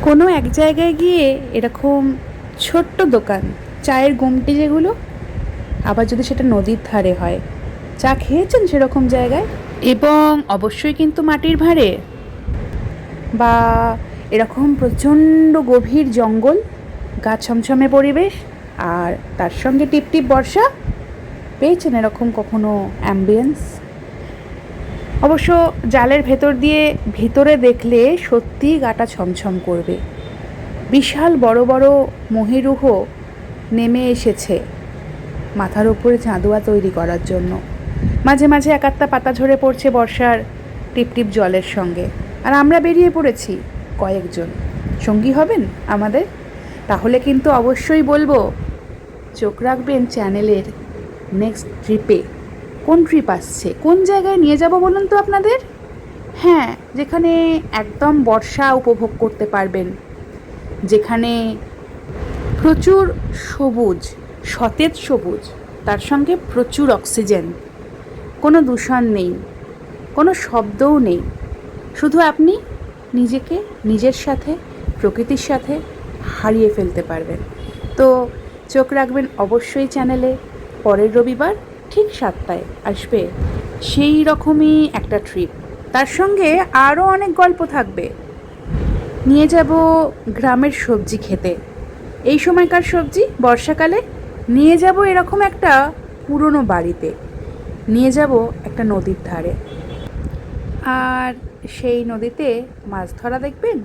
কোনো এক জায়গায় গিয়ে এরকম ছোট্ট দোকান, চায়ের গুমটি যেগুলো, আবার যদি সেটা নদীর ধারে হয়, চা খেয়েছেন সেরকম জায়গায়? এবং অবশ্যই কিন্তু মাটির ভাঁড়ে, বা এরকম প্রচণ্ড গভীর জঙ্গল, গা ছমছমে পরিবেশ, আর তার সঙ্গে টিপটিপ বর্ষা। পেয়েছেন এরকম কখনো অ্যাম্বিয়েন্স? অবশ্য জালের ভেতর দিয়ে ভিতরে দেখলে সত্যিই গাটা ছমছম করবে। বিশাল বড় বড় মহিরুহ নেমে এসেছে মাথার উপরে চাঁদোয়া তৈরি করার জন্য। মাঝে মাঝে এক আধটা পাতা ঝরে পড়ছে বর্ষার টিপটিপ জলের সঙ্গে। আর আমরা বেরিয়ে পড়েছি কয়েকজন। সঙ্গী হবেন আমাদের? তাহলে কিন্তু অবশ্যই বলবো, চোখ রাখবেন চ্যানেলের নেক্সট ট্রিপে। কোন ট্রিপ আসছে, কোন জায়গায় নিয়ে যাব বলুন তো আপনাদের? হ্যাঁ, যেখানে একদম বর্ষা উপভোগ করতে পারবেন, যেখানে প্রচুর সবুজ, সতেজ সবুজ, তার সঙ্গে প্রচুর অক্সিজেন, কোনো দূষণ নেই, কোনো শব্দও নেই, শুধু আপনি নিজেকে নিজের সাথে, প্রকৃতির সাথে হারিয়ে ফেলতে পারবেন। তো চোখ রাখবেন অবশ্যই চ্যানেলে। পরের রবিবার ঠিক 7টায় আসবে সেই রকমই একটা ট্রিপ, তার সঙ্গে আরও অনেক গল্প থাকবে। নিয়ে যাব গ্রামের সবজি খেতে, এই সময়কার সবজি বর্ষাকালে। নিয়ে যাব এরকম একটা পুরনো বাড়িতে, নিয়ে যাব একটা নদীর ধারে, আর সেই নদীতে মাছ ধরা দেখবেন।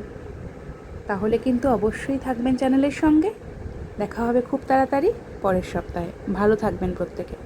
তাহলে কিন্তু অবশ্যই থাকবেন চ্যানেলের সঙ্গে। দেখা হবে খুব তাড়াতাড়ি পরের সপ্তাহে। ভালো থাকবেন প্রত্যেকে।